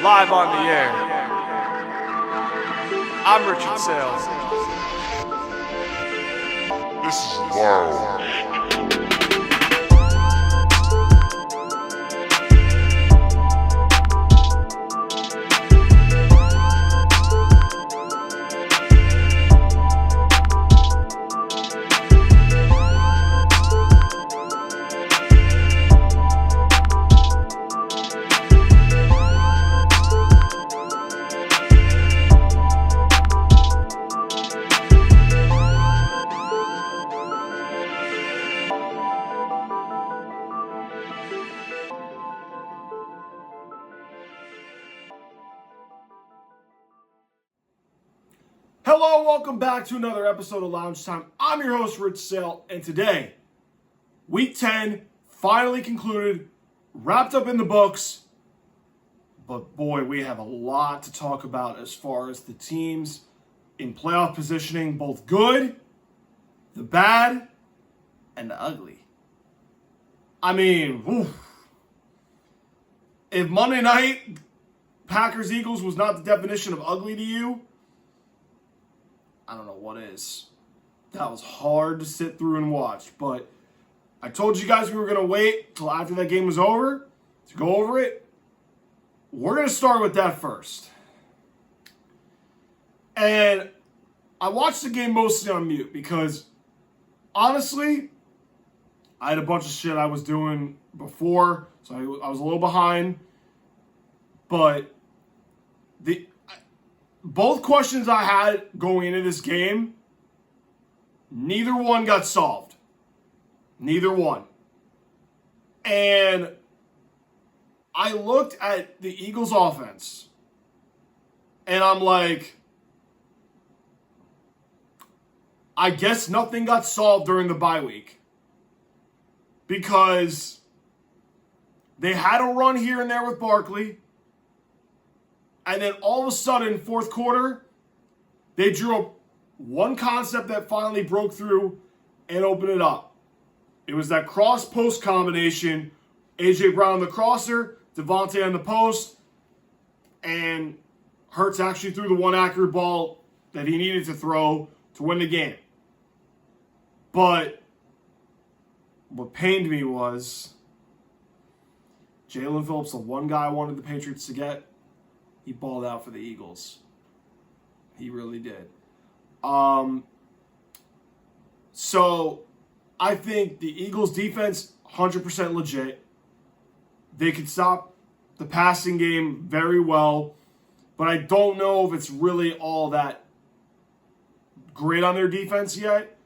live on the air. I'm Richard Saile. This is wild. Hello, welcome back to another episode of Lounge Time. I'm your host, Rich Saile, and today, Week 10 finally concluded, wrapped up in the books. But boy, we have a lot to talk about as far as the teams in playoff positioning, both good, the bad, and the ugly. I mean, if Monday night Packers-Eagles was not the definition of ugly to you, I don't know what is. That was hard to sit through and watch. But I told you guys we were going to wait till after that game was over to go over it. We're going to start with that first. And I watched the game mostly on mute because, honestly, I had a bunch of shit I was doing before. So I was a little behind. But both questions I had going into this game, neither one got solved. Neither one. And I looked at the Eagles' offense, and I'm like, I guess nothing got solved during the bye week. Because they had a run here and there with Barkley. And then all of a sudden, fourth quarter, they drew up one concept that finally broke through and opened it up. It was that cross-post combination. A.J. Brown on the crosser, Devontae on the post, and Hurts actually threw the one accurate ball that he needed to throw to win the game. But what pained me was Jalen Phillips, the one guy I wanted the Patriots to get, he balled out for the Eagles. He really did. So I think the Eagles defense, 100% legit. They could stop the passing game very well, but I don't know if it's really all that great on their defense yet.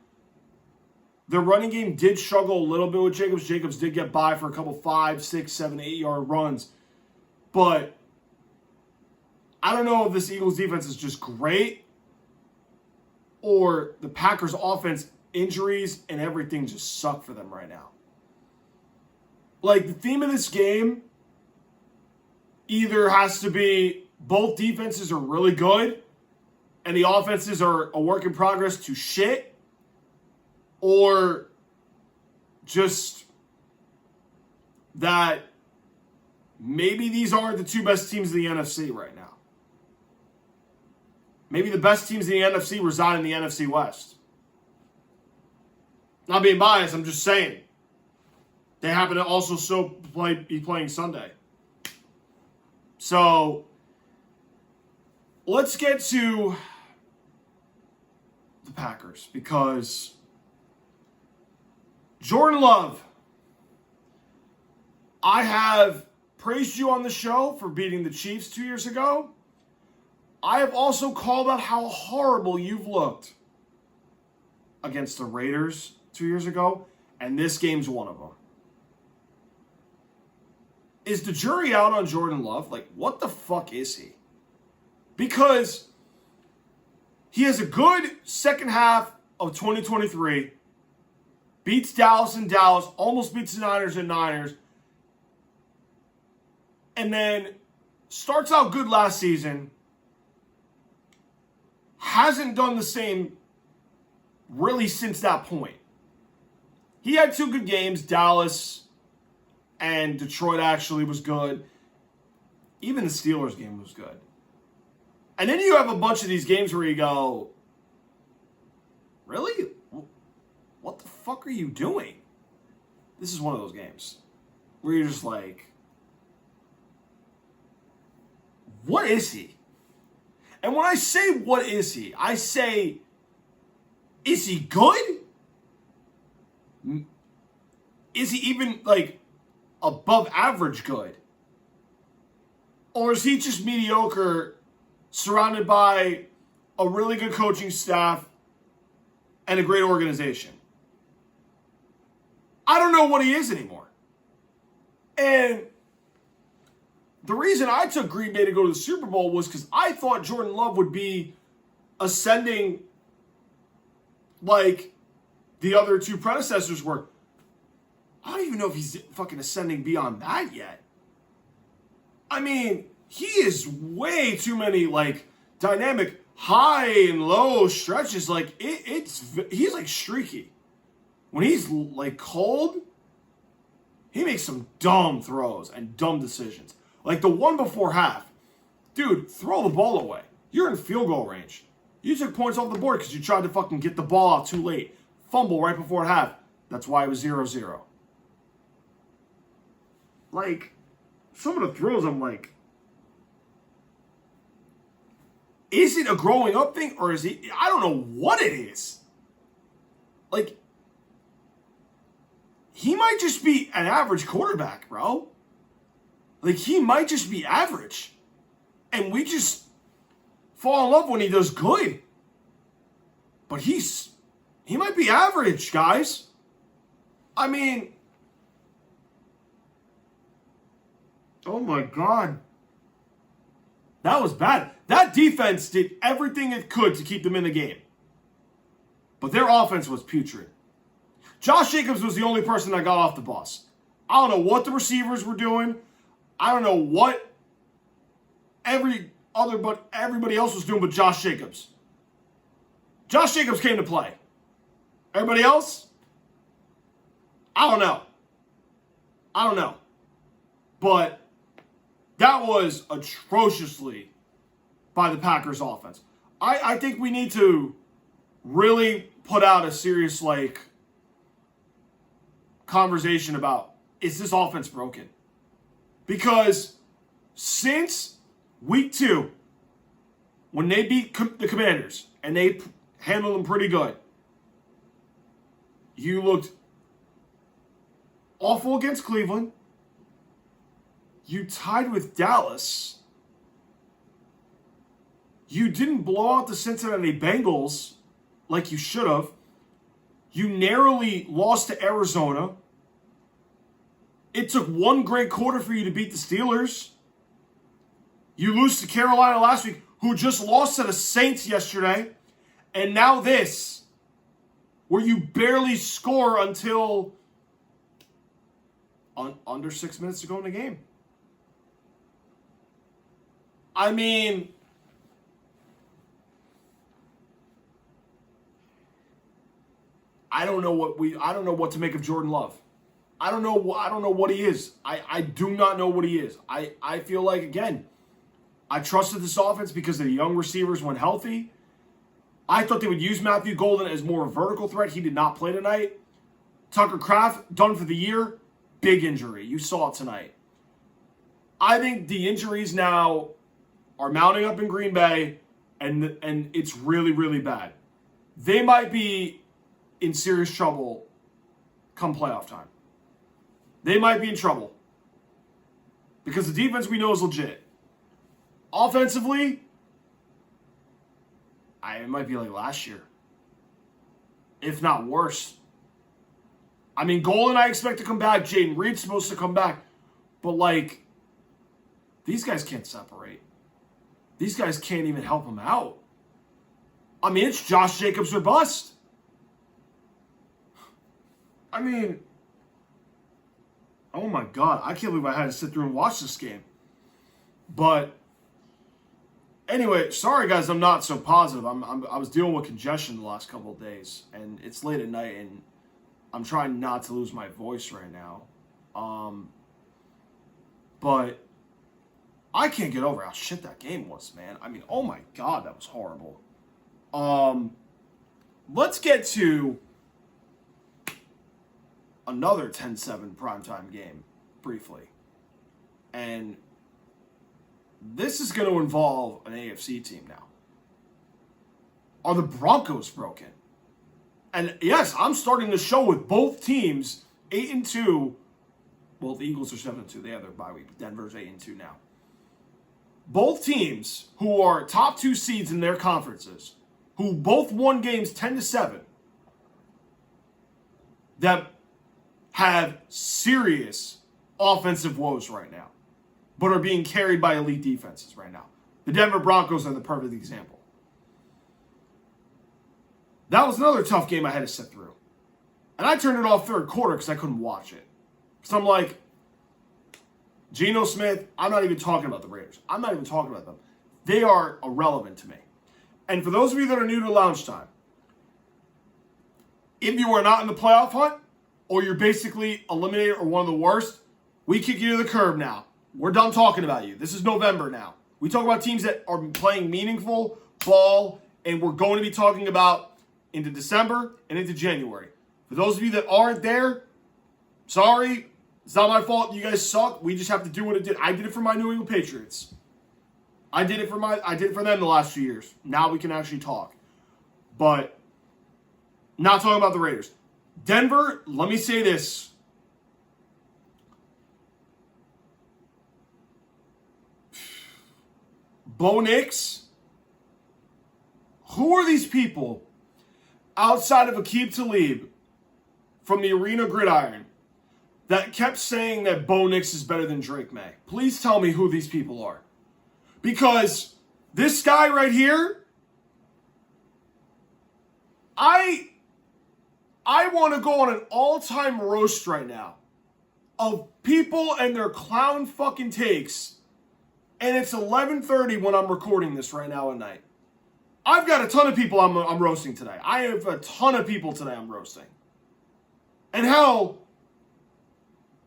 Their running game did struggle a little bit with Jacobs. Jacobs did get by for a couple 5, 6, 7, 8-yard runs. But I don't know if this Eagles defense is just great or the Packers offense, injuries and everything just suck for them right now. Like, the theme of this game either has to be both defenses are really good and the offenses are a work in progress to shit, or just that maybe these aren't the two best teams in the NFC right now. Maybe the best teams in the NFC reside in the NFC West. Not being biased, I'm just saying. They happen to also be playing Sunday. So, let's get to the Packers, because Jordan Love, I have praised you on the show for beating the Chiefs 2 years ago. I have also called out how horrible you've looked against the Raiders 2 years ago, and this game's one of them. Is the jury out on Jordan Love? Like, what the fuck is he? Because he has a good second half of 2023, beats Dallas in Dallas, almost beats the Niners in Niners, and then starts out good last season, hasn't done the same really since that point. He had 2 good games, Dallas and Detroit actually was good. Even the Steelers game was good. And then you have a bunch of these games where you go, really? What the fuck are you doing? This is one of those games where you're just like, what is he? And when I say what is he, I say, is he good? Is he even like above average good? Or is he just mediocre, surrounded by a really good coaching staff and a great organization? I don't know what he is anymore. And the reason I took Green Bay to go to the Super Bowl was because I thought Jordan Love would be ascending like the other two predecessors were. I don't even know if he's fucking ascending beyond that yet. I mean, he is way too many like dynamic high and low stretches. Like he's like streaky. When he's like cold, he makes some dumb throws and dumb decisions. Like the one before half. Dude, throw the ball away. You're in field goal range. You took points off the board because you tried to fucking get the ball out too late. Fumble right before half. That's why it was 0-0. Like, some of the throws I'm like, is it a growing up thing or is he, I don't know what it is. Like, he might just be an average quarterback, bro. Like, he might just be average. And we just fall in love when he does good. But he might be average, guys. I mean, oh my God. That was bad. That defense did everything it could to keep them in the game. But their offense was putrid. Josh Jacobs was the only person that got off the bus. I don't know what the receivers were doing. I don't know what everybody else was doing but Josh Jacobs. Josh Jacobs came to play. Everybody else? I don't know. But that was atrociously by the Packers offense. I think we need to really put out a serious conversation about, is this offense broken? Because since week 2, when they beat the Commanders and they handled them pretty good, you looked awful against Cleveland. You tied with Dallas. You didn't blow out the Cincinnati Bengals like you should have. You narrowly lost to Arizona. It took one great quarter for you to beat the Steelers. You lose to Carolina last week, who just lost to the Saints yesterday. And now this, where you barely score until under 6 minutes to go in the game. I mean, I don't know what to make of Jordan Love. I don't know what he is. I do not know what he is. I feel like, again, I trusted this offense because the young receivers went healthy. I thought they would use Matthew Golden as more a vertical threat. He did not play tonight. Tucker Kraft, done for the year. Big injury. You saw it tonight. I think the injuries now are mounting up in Green Bay, and it's really, really bad. They might be in serious trouble come playoff time. They might be in trouble. Because the defense we know is legit. Offensively, it might be like last year. If not worse. I mean, Golden I expect to come back. Jaden Reed's supposed to come back. But, these guys can't separate. These guys can't even help them out. I mean, it's Josh Jacobs or bust. I mean, oh my God. I can't believe I had to sit through and watch this game. But anyway, sorry guys, I'm not so positive. I was dealing with congestion the last couple of days, and it's late at night, and I'm trying not to lose my voice right now. But I can't get over how shit that game was, man. I mean, oh my God, that was horrible. Let's get to another 10-7 primetime game briefly. And this is going to involve an AFC team now. Are the Broncos broken? And yes, I'm starting the show with both teams 8-2. Well, the Eagles are 7-2. They have their bye week. But Denver's 8-2 now. Both teams who are top 2 seeds in their conferences, who both won games 10-7, that have serious offensive woes right now, but are being carried by elite defenses right now. The Denver Broncos are the perfect example. That was another tough game I had to sit through. And I turned it off third quarter because I couldn't watch it. Because I'm like, Geno Smith, I'm not even talking about the Raiders. I'm not even talking about them. They are irrelevant to me. And for those of you that are new to Lounge Time, if you are not in the playoff hunt, or you're basically eliminated or one of the worst, we kick you to the curb now. We're done talking about you. This is November now. We talk about teams that are playing meaningful ball, and we're going to be talking about into December and into January. For those of you that aren't there, sorry. It's not my fault. You guys suck. We just have to do what it did. I did it for my New England Patriots. I did it for them the last few years. Now we can actually talk. But not talking about the Raiders. Denver, let me say this. Bo Nix, who are these people outside of Aqib Talib from the Arena Gridiron that kept saying that Bo Nix is better than Drake May? Please tell me who these people are. Because this guy right here, I want to go on an all-time roast right now of people and their clown fucking takes. And it's 11:30 when I'm recording this right now at night. I've got a ton of people I'm roasting today. I have a ton of people today I'm roasting. And hell,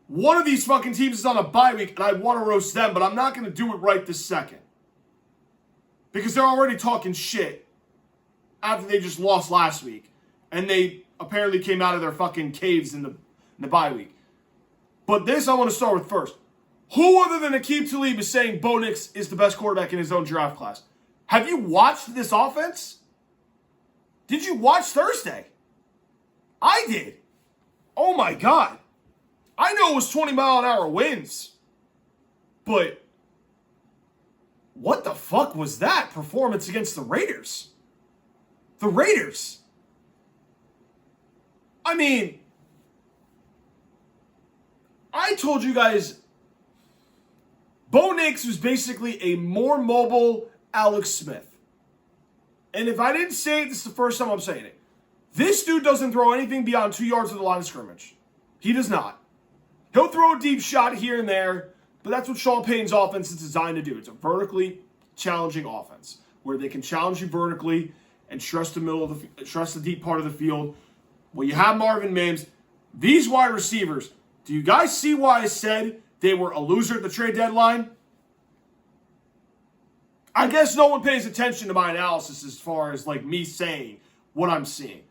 one of these fucking teams is on a bye week and I want to roast them, but I'm not going to do it right this second. Because they're already talking shit after they just lost last week. And they apparently came out of their fucking caves in the bye week. But this I want to start with first. Who other than Aqib Talib is saying Bo Nix is the best quarterback in his own draft class? Have you watched this offense? Did you watch Thursday? I did. Oh my God. I know it was 20-mile-an-hour winds. But what the fuck was that performance against the Raiders? The Raiders. I mean, I told you guys Bo Nix was basically a more mobile Alex Smith. And if I didn't say it, this is the first time I'm saying it. This dude doesn't throw anything beyond 2 yards of the line of scrimmage. He does not. He'll throw a deep shot here and there, but that's what Sean Payton's offense is designed to do. It's a vertically challenging offense where they can challenge you vertically and stress the deep part of the field. Well, you have Marvin Mims. These wide receivers, do you guys see why I said they were a loser at the trade deadline? I guess no one pays attention to my analysis as far as like me saying what I'm seeing.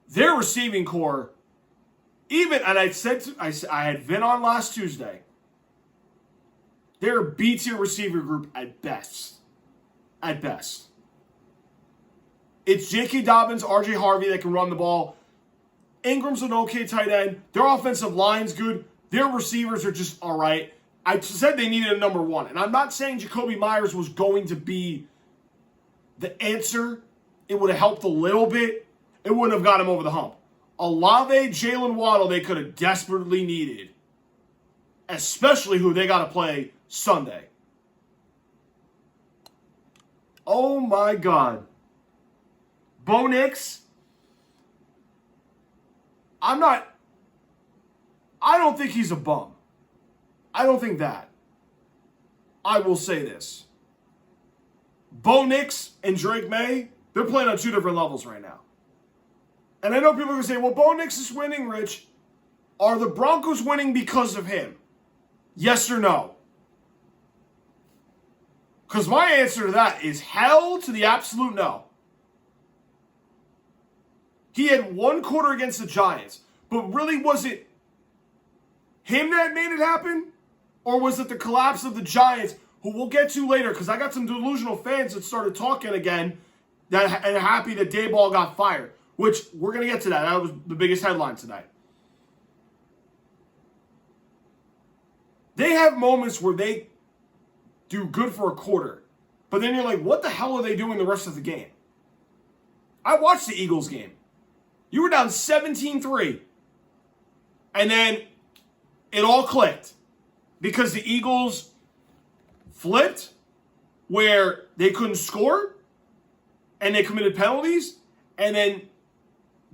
Their receiving core, even, and I had Vin on last Tuesday, they're a B-tier receiver group at best. At best. It's J.K. Dobbins, R.J. Harvey that can run the ball. Ingram's an okay tight end. Their offensive line's good. Their receivers are just all right. I said they needed a number one. And I'm not saying Jacoby Myers was going to be the answer. It would have helped a little bit. It wouldn't have got him over the hump. Olave, Jalen Waddle, they could have desperately needed. Especially who they got to play Sunday. Oh my God. Bo Nix. I don't think he's a bum. I don't think that. I will say this. Bo Nix and Drake May, they're playing on two different levels right now. And I know people are going to say, well, Bo Nix is winning, Rich. Are the Broncos winning because of him? Yes or no? Because my answer to that is hell to the absolute no. He had one quarter against the Giants, but really was it him that made it happen? Or was it the collapse of the Giants, who we'll get to later, because I got some delusional fans that started talking again that and happy that Daboll got fired, which we're going to get to that. That was the biggest headline tonight. They have moments where they do good for a quarter, but then you're like, what the hell are they doing the rest of the game? I watched the Eagles game. You were down 17-3. And then it all clicked because the Eagles flipped where they couldn't score and they committed penalties. And then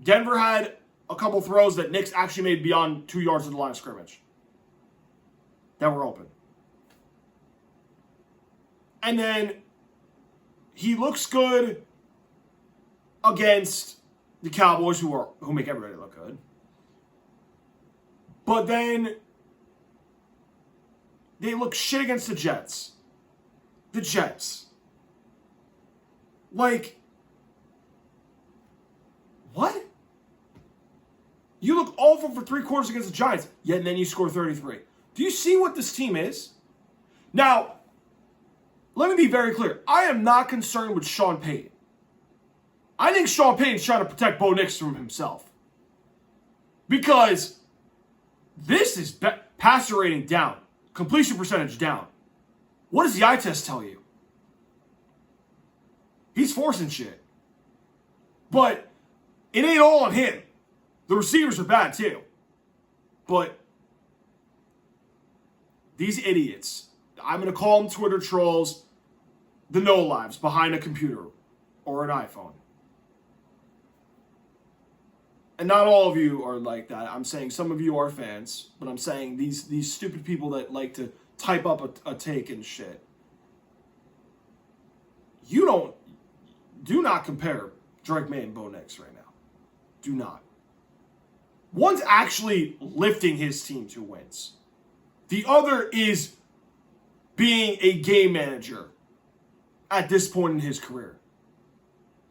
Denver had a couple throws that Knicks actually made beyond 2 yards of the line of scrimmage that were open. And then he looks good against the Cowboys, who make everybody look good. But then they look shit against the Jets. The Jets. Like, what? You look awful for 3 quarters against the Giants, yet and then you score 33. Do you see what this team is? Now, let me be very clear. I am not concerned with Sean Payton. I think Sean Payton's trying to protect Bo Nix from himself. Because this is passer rating down. Completion percentage down. What does the eye test tell you? He's forcing shit. But it ain't all on him. The receivers are bad too. But these idiots, I'm going to call them Twitter trolls, the no-lives behind a computer or an iPhone. And not all of you are like that. I'm saying some of you are fans, but I'm saying these stupid people that like to type up a take and shit. Do not compare Drake May and Bo Nix right now. Do not. One's actually lifting his team to wins. The other is being a game manager at this point in his career.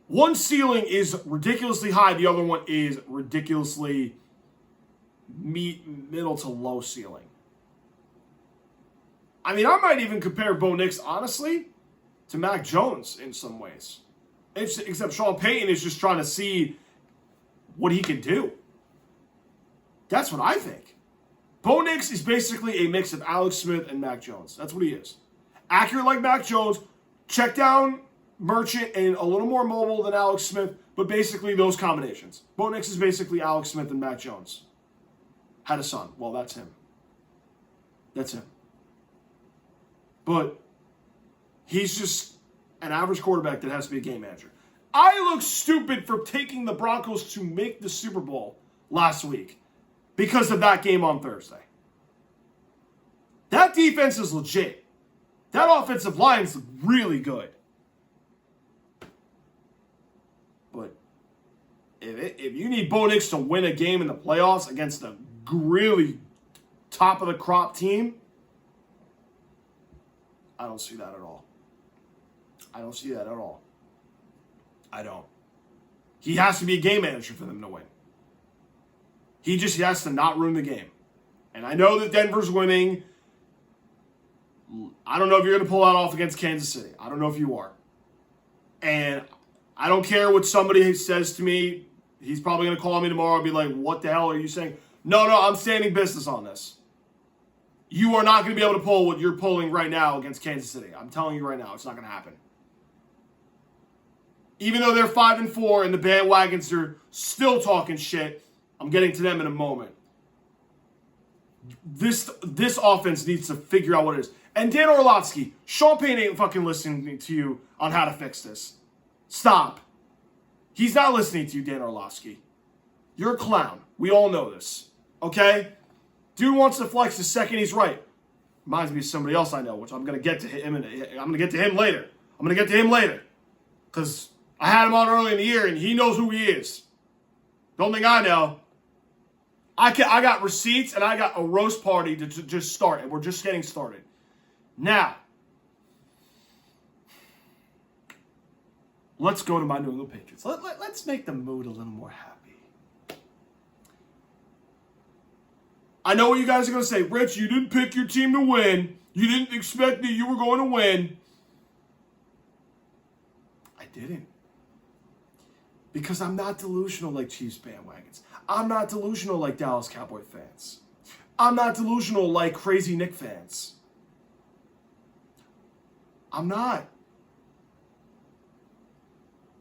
One ceiling is ridiculously high. The other one is ridiculously middle to low ceiling. I mean, I might even compare Bo Nix, honestly, to Mac Jones in some ways. Except Sean Payton is just trying to see what he can do. That's what I think. Bo Nix is basically a mix of Alex Smith and Mac Jones. That's what he is. Accurate like Mac Jones, check down Merchant, and a little more mobile than Alex Smith, but basically those combinations. Bo Nix is basically Alex Smith and Mac Jones. Had a son. Well, that's him. That's him. But he's just an average quarterback that has to be a game manager. I look stupid for taking the Broncos to make the Super Bowl last week because of that game on Thursday. That defense is legit. That offensive line is really good. But if you need Bo Nix to win a game in the playoffs against a really top-of-the-crop team, I don't see that at all. I don't see that at all. I don't. He has to be a game manager for them to win. He has to not ruin the game. And I know that Denver's winning. I don't know if you're going to pull that off against Kansas City. I don't know if you are. And I don't care what somebody says to me. He's probably going to call me tomorrow and be like, what the hell are you saying? No, I'm standing business on this. You are not going to be able to pull what you're pulling right now against Kansas City. I'm telling you right now, it's not going to happen. Even though they're 5-4 and the bandwagons are still talking shit, I'm getting to them in a moment. This offense needs to figure out what it is. And Dan Orlovsky, Sean Payton ain't fucking listening to you on how to fix this. Stop. He's not listening to you, Dan Orlovsky. You're a clown. We all know this. Okay? Dude wants to flex the second he's right. Reminds me of somebody else I know, which I'm going to get to him. I'm going to get to him later. Because I had him on early in the year, and he knows who he is. Don't think I know. I got receipts, and I got a roast party to just start, and we're just getting started. Now, let's go to my New England Patriots. Let's make the mood a little more happy. I know what you guys are going to say. Rich, you didn't pick your team to win. You didn't expect that you were going to win. I didn't. Because I'm not delusional like Chiefs bandwagons. I'm not delusional like Dallas Cowboy fans. I'm not delusional like crazy Knick fans. I'm not.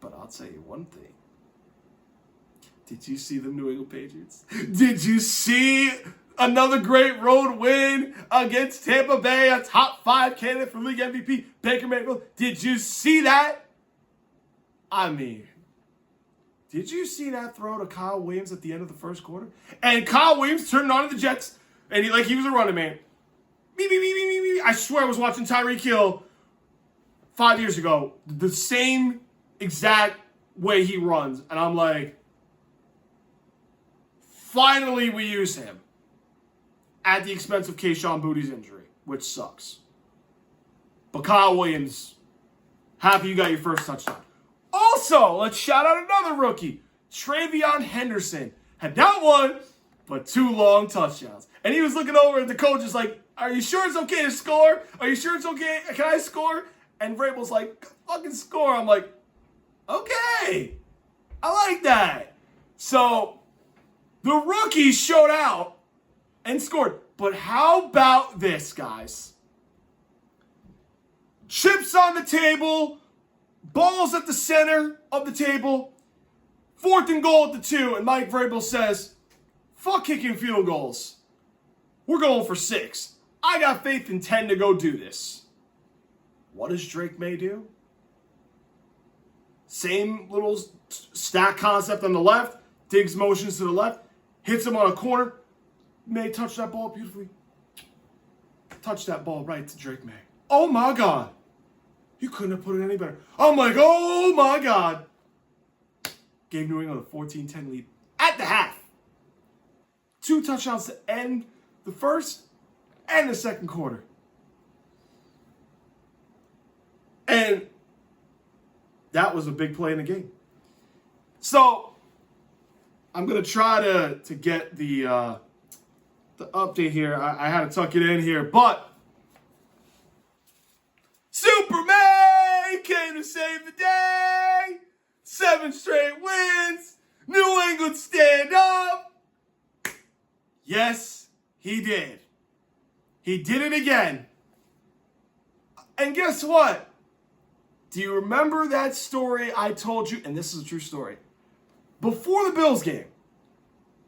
But I'll tell you one thing. Did you see the New England Patriots? Did you see another great road win against Tampa Bay, a top 5 candidate for league MVP, Baker Mayfield? Did you see that? I mean, did you see that throw to Kyle Williams at the end of the first quarter? And Kyle Williams turned on to the Jets, and he was a running man. Beep, beep, beep, beep, beep. I swear I was watching Tyreek Hill 5 years ago. The same exact way he runs. And I'm like, finally we use him at the expense of Kayshon Boutte's injury, which sucks. But Kyle Williams, happy you got your first touchdown. Also, let's shout out another rookie. Travion Henderson had not one, but 2 long touchdowns. And he was looking over at the coach, just like, are you sure it's okay to score? Are you sure it's okay? Can I score? And Vrabel's like, fucking score. I'm like, okay. I like that. So, the rookies showed out and scored. But how about this, guys? Chips on the table, balls at the center of the table, 4th and goal at the 2, and Mike Vrabel says, fuck kicking field goals. We're going for 6. I got faith in 10 to go do this. What does Drake May do? Same little stack concept on the left, digs motions to the left, hits him on a corner. May touch that ball beautifully. Touch that ball right to Drake May. Oh my God. You couldn't have put it any better. I'm like, oh my God. Gave New England a 14-10 lead at the half. 2 touchdowns to end the first and the second quarter. And that was a big play in the game. So I'm going to try to get the update here. I had to tuck it in here, but Superman came to save the day. 7 straight wins. New England stand up. Yes, he did. He did it again. And guess what? Do you remember that story I told you? And this is a true story. Before the Bills game,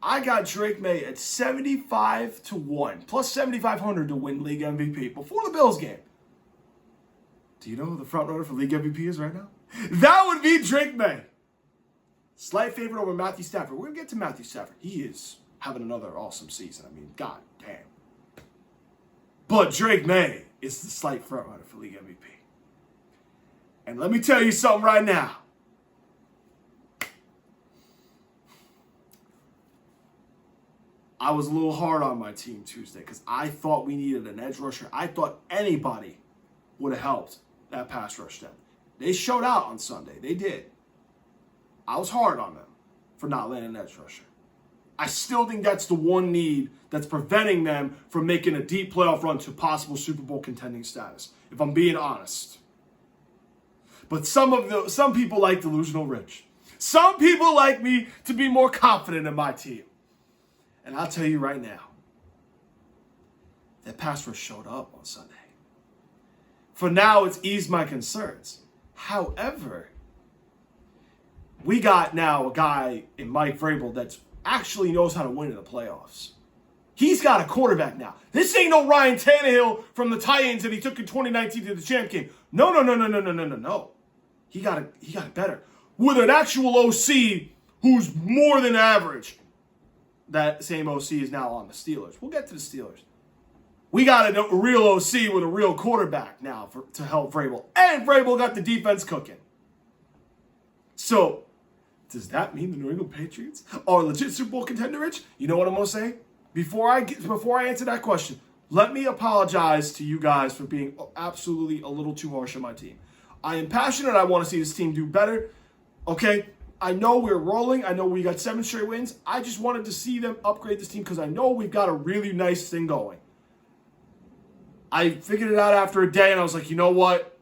I got Drake May at 75-1, plus 7,500 to win league MVP before the Bills game. Do you know who the front runner for league MVP is right now? That would be Drake May. Slight favorite over Matthew Stafford. We're going to get to Matthew Stafford. He is having another awesome season. I mean, god damn. But Drake May is the slight front runner for league MVP. And let me tell you something right now. I was a little hard on my team Tuesday because I thought we needed an edge rusher. I thought anybody would have helped that pass rush depth. They showed out on Sunday. They did. I was hard on them for not landing an edge rusher. I still think that's the one need that's preventing them from making a deep playoff run to possible Super Bowl contending status, if I'm being honest. But some people like delusional rich. Some people like me to be more confident in my team. And I'll tell you right now, that pass rush showed up on Sunday. For now, it's eased my concerns. However, we got now a guy in Mike Vrabel that actually knows how to win in the playoffs. He's got a quarterback now. This ain't no Ryan Tannehill from the Titans that he took in 2019 to the champ game. No. He got it better. With an actual OC who's more than average. That same OC is now on the Steelers. We'll get to the Steelers. We got a real OC with a real quarterback now to help Vrabel. And Vrabel got the defense cooking. So, does that mean the New England Patriots are legit Super Bowl contender, Rich? You know what I'm going to say? Before I answer that question, let me apologize to you guys for being absolutely a little too harsh on my team. I am passionate. I want to see this team do better. Okay? I know we're rolling. I know we got 7 straight wins. I just wanted to see them upgrade this team because I know we've got a really nice thing going. I figured it out after a day, and I was like, you know what?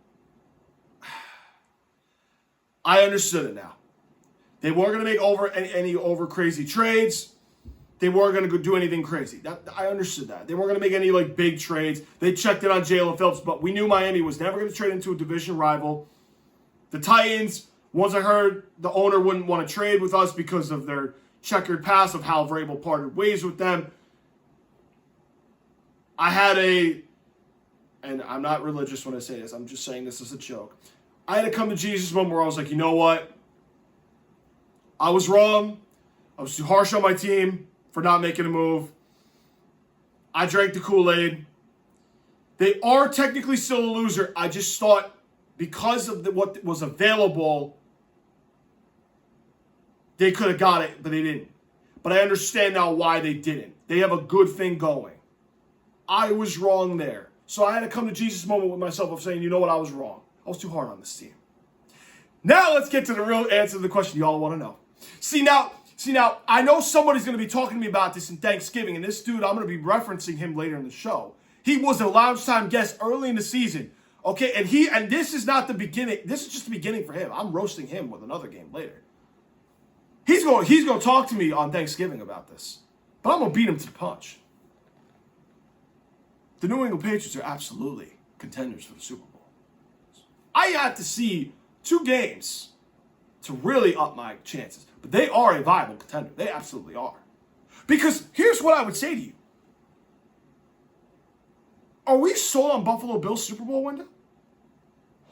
I understood it now. They weren't going to make any over crazy trades. They weren't going to do anything crazy. I understood that. They weren't going to make any big trades. They checked in on Jalen Phillips, but we knew Miami was never going to trade into a division rival. The Titans, once I heard the owner wouldn't want to trade with us because of their checkered past of how Vrabel parted ways with them, I had and I'm not religious when I say this, I'm just saying this as a joke. I had to come to Jesus moment where I was like, you know what? I was wrong. I was too harsh on my team for not making a move. I drank the Kool-Aid. They are technically still a loser. I just thought because of what was available, they could have got it, but they didn't. But I understand now why they didn't. They have a good thing going. I was wrong there. So I had to come to Jesus moment with myself of saying, you know what, I was wrong. I was too hard on this team. Now let's get to the real answer to the question y'all want to know. See now, I know somebody's going to be talking to me about this in Thanksgiving, and this dude, I'm going to be referencing him later in the show. He was a lounge time guest early in the season. Okay, and this is not the beginning. This is just the beginning for him. I'm roasting him with another game later. He's going to talk to me on Thanksgiving about this. But I'm going to beat him to the punch. The New England Patriots are absolutely contenders for the Super Bowl. I have to see 2 games to really up my chances. But they are a viable contender. They absolutely are. Because here's what I would say to you. Are we sold on Buffalo Bills' Super Bowl window?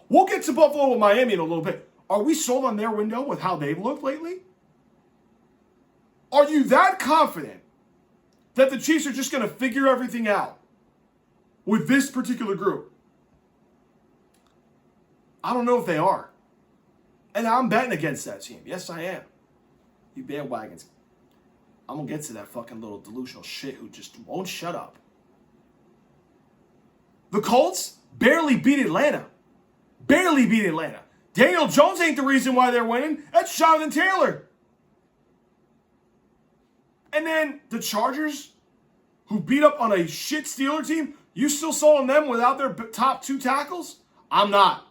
We'll get to Buffalo with Miami in a little bit. Are we sold on their window with how they've looked lately? Are you that confident that the Chiefs are just going to figure everything out with this particular group? I don't know if they are. And I'm betting against that team. Yes, I am. You bandwagons. I'm going to get to that fucking little delusional shit who just won't shut up. The Colts barely beat Atlanta. Barely beat Atlanta. Daniel Jones ain't the reason why they're winning. That's Jonathan Taylor. And then the Chargers, who beat up on a shit Steeler team, you still sold on them without their top 2 tackles? I'm not.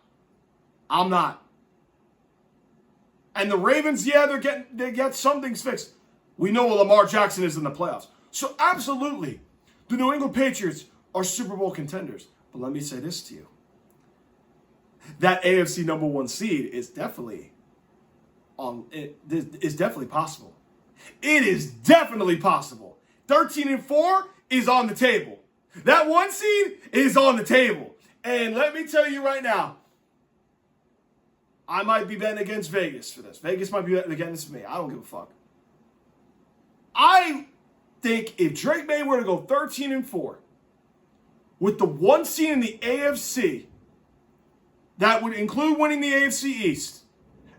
And the Ravens, yeah, they get some things fixed. We know what Lamar Jackson is in the playoffs. So absolutely, the New England Patriots are Super Bowl contenders. But let me say this to you. That AFC number 1 seed is definitely possible. It is definitely possible. 13-4 is on the table. That 1 seed is on the table. And let me tell you right now, I might be betting against Vegas for this. Vegas might be betting against me. I don't give a fuck. I think if Drake May were to go 13-4 with the 1 seed in the AFC, that would include winning the AFC East,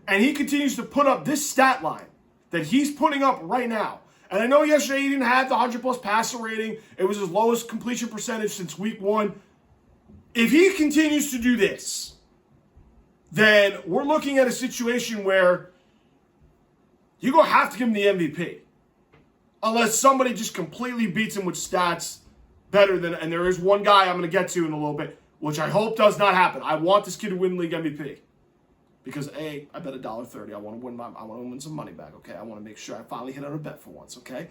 and he continues to put up this stat line that he's putting up right now. And I know yesterday he didn't have the 100+ passer rating. It was his lowest completion percentage since week 1. If he continues to do this, then we're looking at a situation where you're going to have to give him the MVP. Unless somebody just completely beats him with stats better than, and there is one guy I'm going to get to in a little bit, which I hope does not happen. I want this kid to win league MVP. Because I bet $1.30. I want to win some money back, okay? I want to make sure I finally hit on a bet for once, okay?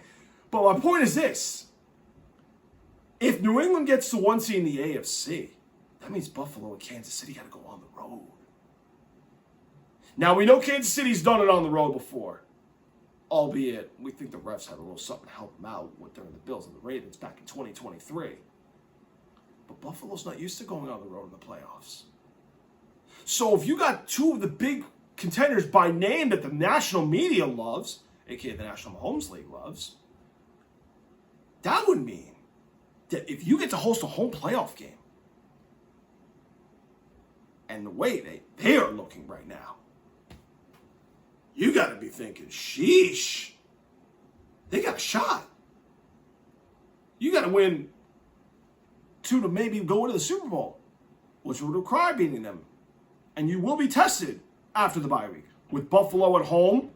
But my point is this. If New England gets to 1 seed in the AFC, that means Buffalo and Kansas City got to go on the road. Now, we know Kansas City's done it on the road before. Albeit, we think the refs had a little something to help them out during the Bills and the Ravens back in 2023. But Buffalo's not used to going on the road in the playoffs. So if you got 2 of the big contenders by name that the national media loves, aka the National Mahomes League loves, that would mean that if you get to host a home playoff game, and the way they are looking right now, you got to be thinking, sheesh, they got a shot. You got to win 2 to maybe go into the Super Bowl, which would require beating them And you will be tested after the bye week. With Buffalo at home,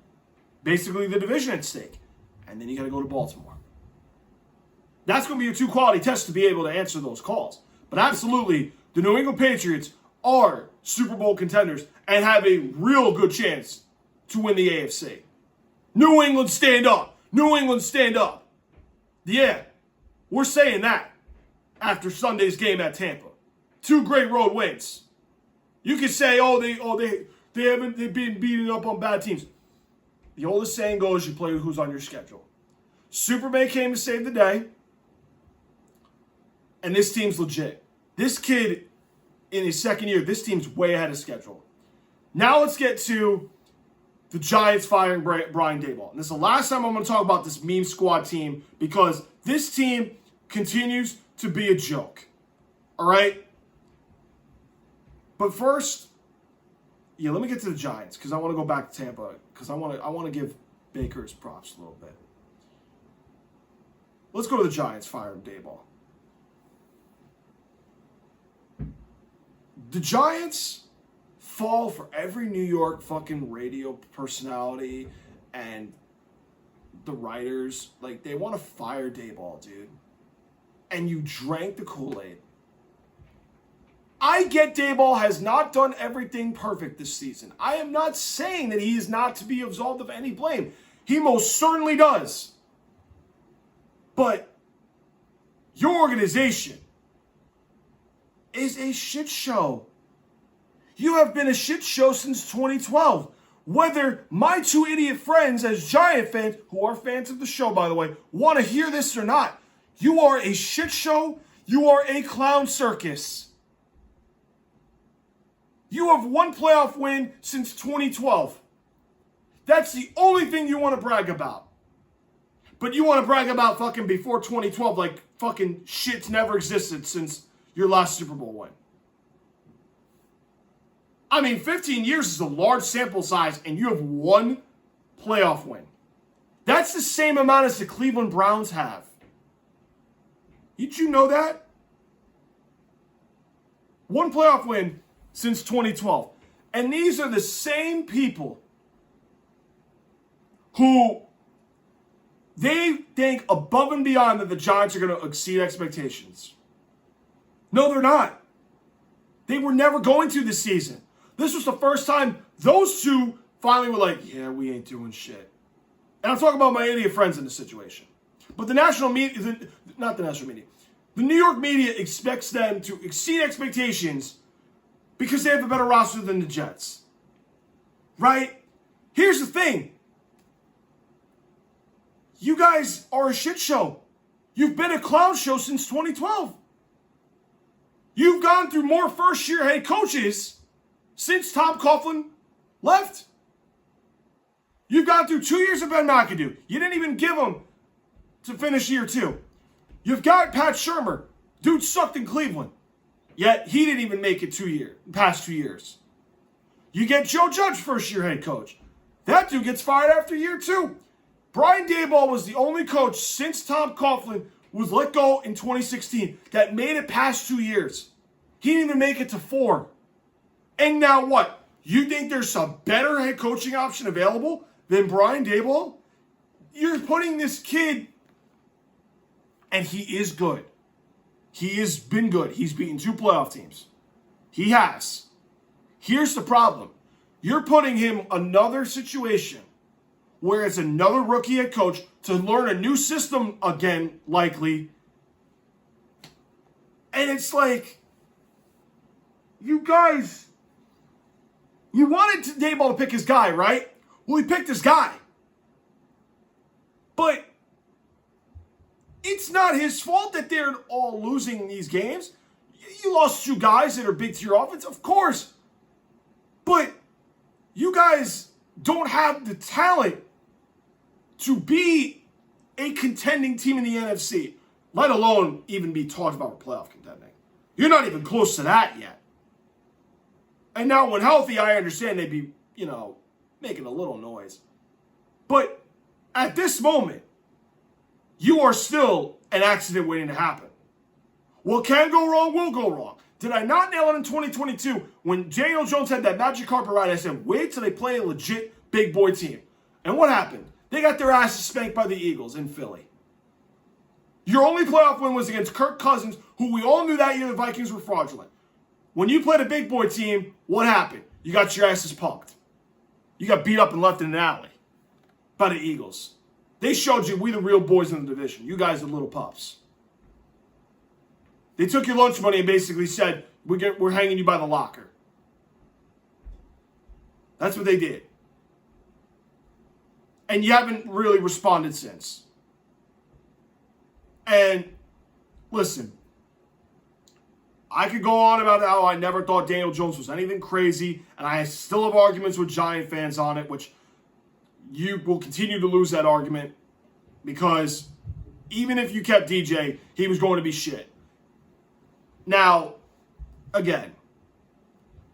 basically the division at stake. And then you got to go to Baltimore. That's going to be your two quality tests to be able to answer those calls. But absolutely, the New England Patriots are Super Bowl contenders and have a real good chance to win the AFC. New England, stand up. New England, stand up. Yeah, we're saying that after Sunday's game at Tampa. 2 great road wins. You could say, they've been beating up on bad teams. The oldest saying goes, you play with who's on your schedule. Superman came to save the day. And this team's legit. This kid, in his second year, this team's way ahead of schedule. Now let's get to the Giants firing Brian Daboll. And this is the last time I'm going to talk about this meme squad team because this team continues to be a joke. All right? But first, let me get to the Giants because I want to go back to Tampa because I want to give Baker his props a little bit. Let's go to the Giants firing Daboll. The Giants fall for every New York fucking radio personality and the writers. Like, they want to fire Daboll, dude. And you drank the Kool-Aid. I get Daboll has not done everything perfect this season. I am not saying that he is not to be absolved of any blame. He most certainly does. But your organization is a shit show. You have been a shit show since 2012. Whether my 2 idiot friends as Giant fans, who are fans of the show by the way, want to hear this or not, you are a shit show. You are a clown circus. You have 1 playoff win since 2012. That's the only thing you want to brag about. But you want to brag about fucking before 2012 like fucking shit's never existed since your last Super Bowl win. I mean, 15 years is a large sample size, and you have 1 playoff win. That's the same amount as the Cleveland Browns have. Did you know that? 1 playoff win since 2012. And these are the same people who they think above and beyond that the Giants are going to exceed expectations. No, they're not. They were never going to this season. This was the first time those two finally were like, yeah, we ain't doing shit. And I'm talking about my idiot friends in this situation. But the national media, not the national media, the New York media expects them to exceed expectations because they have a better roster than the Jets. Right? Here's the thing. You guys are a shit show. You've been a clown show since 2012. You've gone through more first-year head coaches since Tom Coughlin left. You've gone through 2 years of Ben McAdoo. You didn't even give him to finish year 2. You've got Pat Shurmur. Dude sucked in Cleveland. Yet he didn't even make it past 2 years. You get Joe Judge, first-year head coach. That dude gets fired after year 2. Brian Daboll was the only coach since Tom Coughlin was let go in 2016 that made it past 2 years. He didn't even make it to 4. And now what? You think there's a better head coaching option available than Brian Daboll? You're putting this kid, and he is good. He has been good. He's beaten 2 playoff teams. He has. Here's the problem. You're putting him another situation where it's another rookie head coach to learn a new system again, likely. And it's like, you guys, you wanted Daboll to pick his guy, right? Well, he picked his guy. But it's not his fault that they're all losing these games. You lost 2 guys that are big to your offense, of course. But you guys don't have the talent to be a contending team in the NFC, let alone even be talked about for playoff contending. You're not even close to that yet. And now when healthy, I understand they'd be, making a little noise. But at this moment, you are still an accident waiting to happen. What can go wrong will go wrong. Did I not nail it in 2022 when Daniel Jones had that magic carpet ride? I said, wait till they play a legit big boy team. And what happened? They got their asses spanked by the Eagles in Philly. Your only playoff win was against Kirk Cousins, who we all knew that year the Vikings were fraudulent. When you played a big boy team, what happened? You got your asses punked. You got beat up and left in an alley by the Eagles. They showed you we the real boys in the division. You guys are little pups. They took your lunch money and basically said, we're hanging you by the locker. That's what they did. And you haven't really responded since. And listen, I could go on about how I never thought Daniel Jones was anything crazy, and I still have arguments with Giant fans on it, which you will continue to lose that argument because even if you kept DJ, he was going to be shit. Now, again,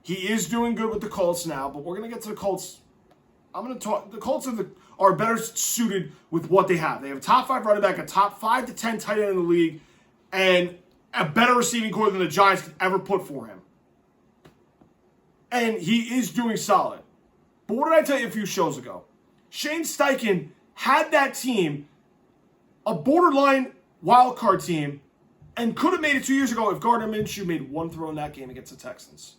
he is doing good with the Colts now, but we're going to get to the Colts. I'm going to talk. The Colts are better suited with what they have. They have a top 5 running back, a top 5 to 10 tight end in the league, and a better receiving core than the Giants could ever put for him. And he is doing solid. But what did I tell you a few shows ago? Shane Steichen had that team, a borderline wild card team, and could have made it 2 years ago if Gardner Minshew made one throw in that game against the Texans.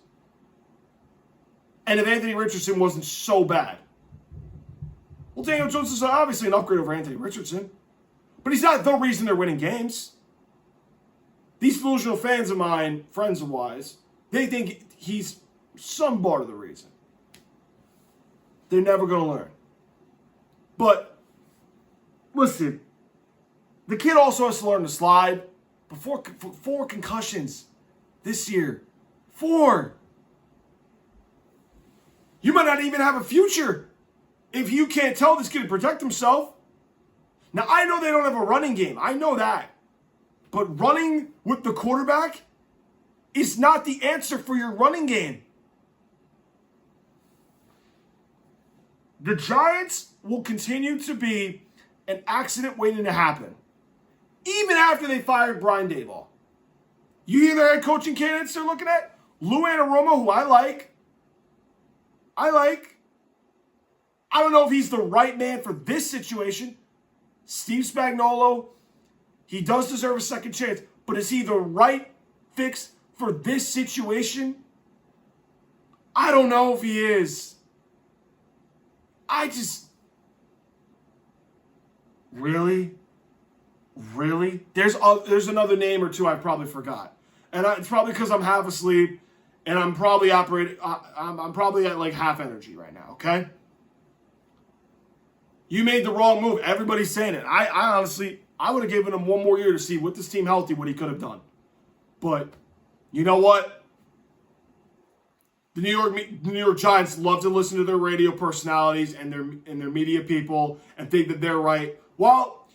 And if Anthony Richardson wasn't so bad. Well, Daniel Jones is obviously an upgrade over Anthony Richardson. But he's not the reason they're winning games. These delusional fans of mine, friends of Wise, they think he's some part of the reason. They're never going to learn. But, listen, the kid also has to learn to slide. Four concussions this year. 4. You might not even have a future if you can't tell this kid to protect himself. Now, I know they don't have a running game. I know that. But running with the quarterback is not the answer for your running game. The Giants will continue to be an accident waiting to happen. Even after they fired Brian Daboll. You hear their head coaching candidates they're looking at? Lou Anarumo, who I like. I don't know if he's the right man for this situation. Steve Spagnuolo, he does deserve a second chance. But is he the right fix for this situation? I don't know if he is. Really? There's another name or two I probably forgot. And it's probably because I'm half asleep and I'm probably I'm probably at like half energy right now, okay? You made the wrong move. Everybody's saying it. I honestly, I would have given him one more year to see with this team healthy what he could have done. But you know what? The New York Giants love to listen to their radio personalities and their media people and think that they're right. Well,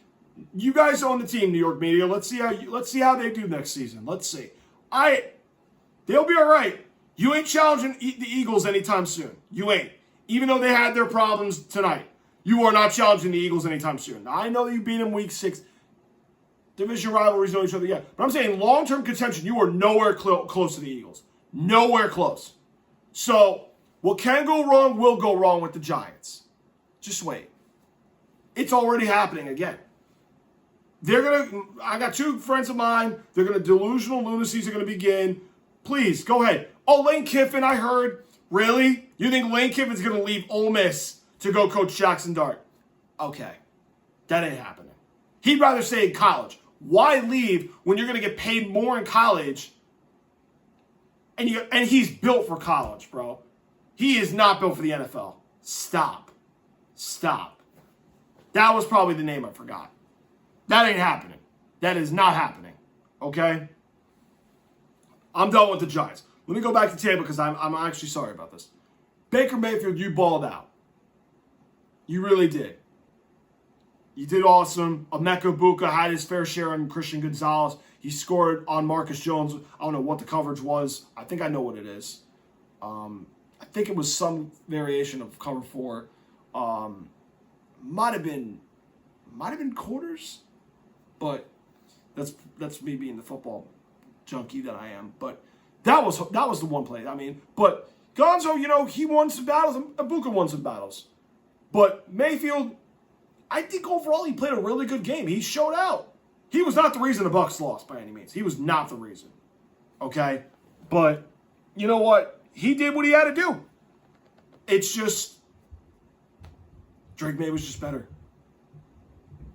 you guys own the team, New York media. Let's see how they do next season. Let's see. They'll be all right. You ain't challenging the Eagles anytime soon. You ain't. Even though they had their problems tonight, you are not challenging the Eagles anytime soon. Now, I know you beat them week 6. Division rivalries know each other yet. But I'm saying long-term contention, you are nowhere close to the Eagles. Nowhere close. So, what can go wrong will go wrong with the Giants. Just wait. It's already happening again. I got 2 friends of mine. Delusional lunacies are going to begin. Please, go ahead. Oh, Lane Kiffin, I heard. Really? You think Lane Kiffin's going to leave Ole Miss to go coach Jackson Dart? Okay. That ain't happening. He'd rather stay in college. Why leave when you're going to get paid more in college? And he's built for college, bro. He is not built for the NFL. Stop. That was probably the name I forgot. That ain't happening. That is not happening. Okay? I'm done with the Giants. Let me go back to Tampa because I'm actually sorry about this. Baker Mayfield, you balled out. You really did. You did awesome. Emeka Egbuka had his fair share on Christian Gonzalez. He scored on Marcus Jones. I don't know what the coverage was. I think I know what it is. I think it was some variation of cover 4. Might have been quarters, but that's me being the football junkie that I am. But That was the one play. I mean, but Gonzo, he won some battles. Egbuka won some battles. But Mayfield, I think overall he played a really good game. He showed out. He was not the reason the Bucs lost by any means. He was not the reason. Okay? But you know what? He did what he had to do. It's just Drake May was just better.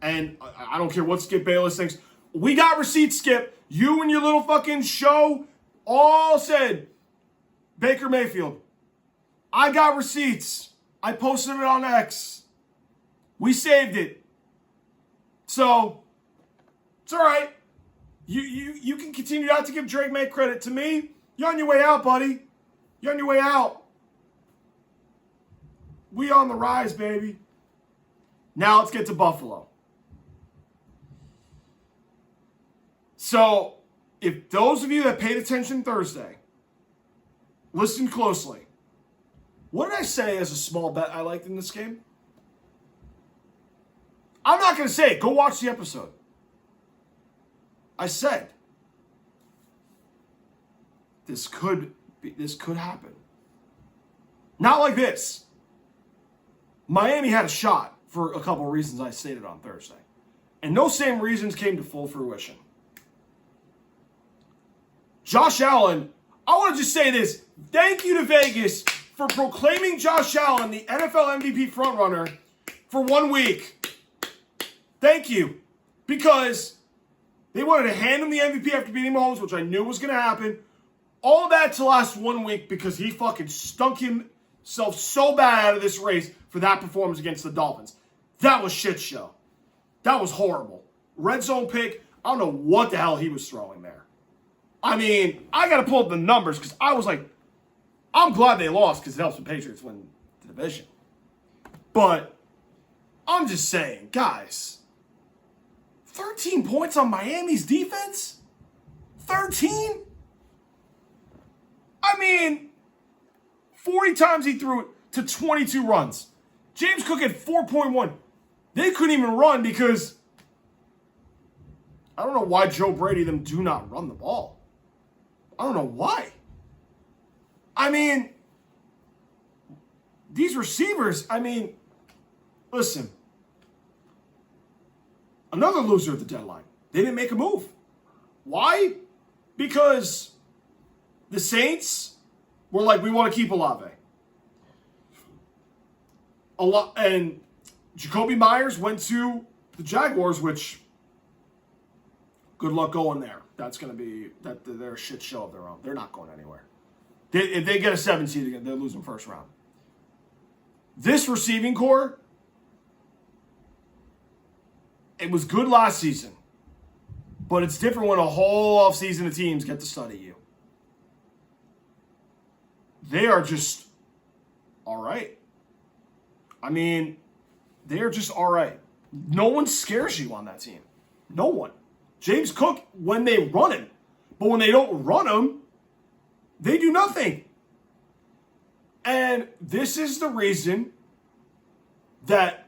And I don't care what Skip Bayless thinks. We got receipts, Skip. You and your little fucking show all said Baker Mayfield. I got receipts. I posted it on X. We saved it. So, it's all right. You can continue not to give Drake May credit. To me, you're on your way out, buddy. You're on your way out. We on the rise, baby. Now let's get to Buffalo. So, if those of you that paid attention Thursday, listen closely. What did I say as a small bet I liked in this game? I'm not going to say it. Go watch the episode. I said this could happen. Not like this. Miami had a shot for a couple of reasons I stated on Thursday. And those same reasons came to full fruition. Josh Allen, I want to just say this. Thank you to Vegas for proclaiming Josh Allen the NFL MVP frontrunner for 1 week. Thank you. Because they wanted to hand him the MVP after beating Mahomes, which I knew was going to happen. All that to last 1 week because he fucking stunk himself so bad out of this race for that performance against the Dolphins. That was shit show. That was horrible. Red zone pick. I don't know what the hell he was throwing there. I mean, I got to pull up the numbers because I was like, I'm glad they lost because it helps the Patriots win the division. But I'm just saying, guys, 13 points on Miami's defense? 13? I mean, 40 times he threw it to 22 runs. James Cook had 4.1. They couldn't even run because I don't know why Joe Brady them do not run the ball. I don't know why. I mean, these receivers, listen. Another loser at the deadline. They didn't make a move. Why? Because the Saints were like, we want to keep Olave. And Jacoby Myers went to the Jaguars, which good luck going there. That's going to be they're a shit show of their own. They're not going anywhere. If they get a 7 seed again, they're losing first round. This receiving core, it was good last season, but it's different when a whole offseason of teams get to study you. They are just all right. They are just all right. No one scares you on that team. No one. James Cook, when they run him, but when they don't run him, they do nothing. And this is the reason that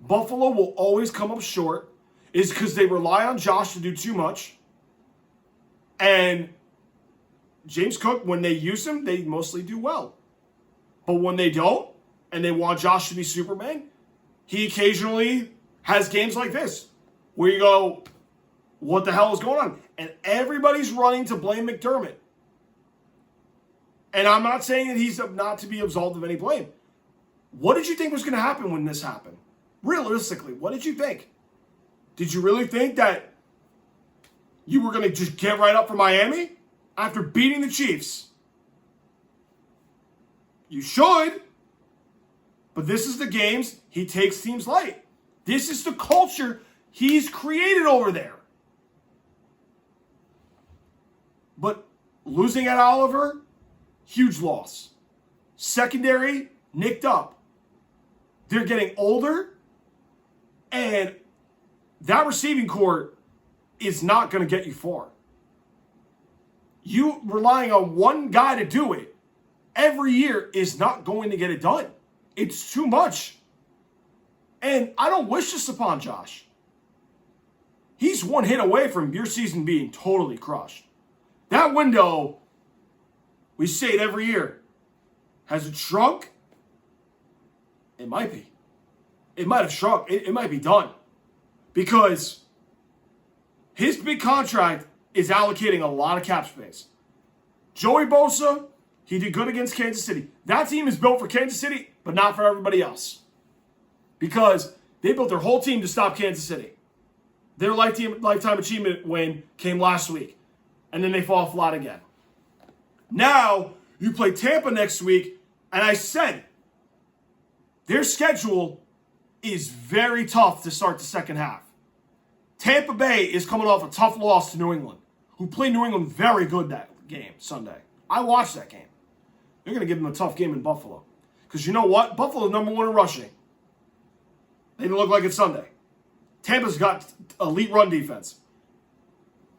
Buffalo will always come up short, is because they rely on Josh to do too much. And James Cook, when they use him, they mostly do well. But when they don't, and they want Josh to be Superman, he occasionally has games like this, where you go, what the hell is going on? And everybody's running to blame McDermott. And I'm not saying that he's not to be absolved of any blame. What did you think was going to happen when this happened? Realistically, what did you think? Did you really think that you were going to just get right up for Miami after beating the Chiefs? You should. But this is the games he takes teams light. This is the culture he's created over there. But losing at Oliver, huge loss. Secondary, nicked up. They're getting older, and that receiving core is not going to get you far. You relying on one guy to do it every year is not going to get it done. It's too much. And I don't wish this upon Josh. He's one hit away from your season being totally crushed. That window We say it every year. Has it shrunk? It might be. It might have shrunk. It might be done. Because his big contract is allocating a lot of cap space. Joey Bosa, he did good against Kansas City. That team is built for Kansas City, but not for everybody else. Because they built their whole team to stop Kansas City. Their lifetime achievement win came last week. And then they fall flat again. Now, you play Tampa next week, and I said, their schedule is very tough to start the second half. Tampa Bay is coming off a tough loss to New England, who played New England very good that game Sunday. I watched that game. They're going to give them a tough game in Buffalo. Because you know what? Buffalo's number one in rushing. They didn't look like it Sunday. Tampa's got elite run defense.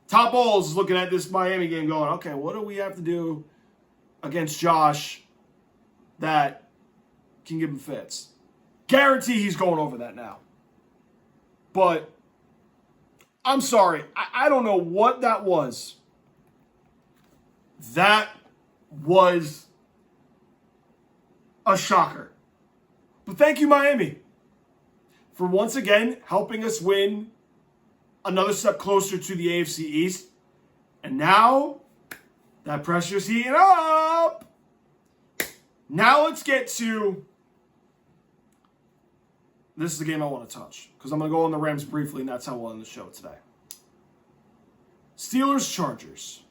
Top Bowls is looking at this Miami game going, okay, what do we have to do against Josh that can give him fits? Guarantee he's going over that now. But I'm sorry. I don't know what that was. That was a shocker. But thank you, Miami, for once again helping us win another step closer to the AFC East. And now, that pressure's heating up. Now let's get to... This is the game I want to touch. Because I'm going to go on the Rams briefly, and that's how we'll end the show today. Steelers-Chargers.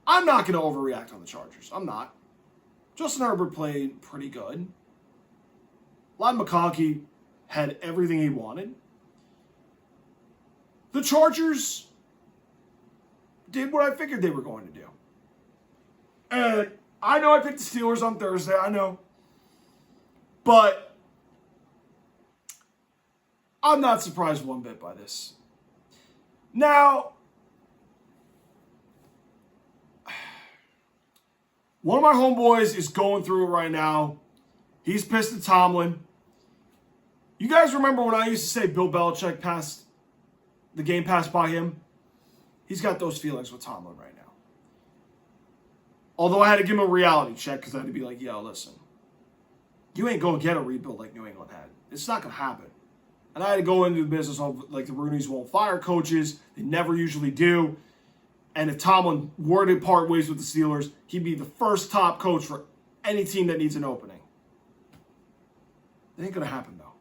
I'm not going to overreact on the Chargers. I'm not. Justin Herbert played pretty good. Ladd McConkey had everything he wanted. The Chargers did what I figured they were going to do. And I know I picked the Steelers on Thursday. I know. But I'm not surprised one bit by this. Now, one of my homeboys is going through it right now. He's pissed at Tomlin. You guys remember when I used to say Bill Belichick passed, the game passed by him? He's got those feelings with Tomlin right now. Although I had to give him a reality check because I had to be like, yo, listen. You ain't going to get a rebuild like New England had. It's not going to happen. And I had to go into the business of like the Rooney's won't fire coaches. They never usually do. And if Tomlin were to part ways with the Steelers, he'd be the first top coach for any team that needs an opening. It ain't going to happen, though.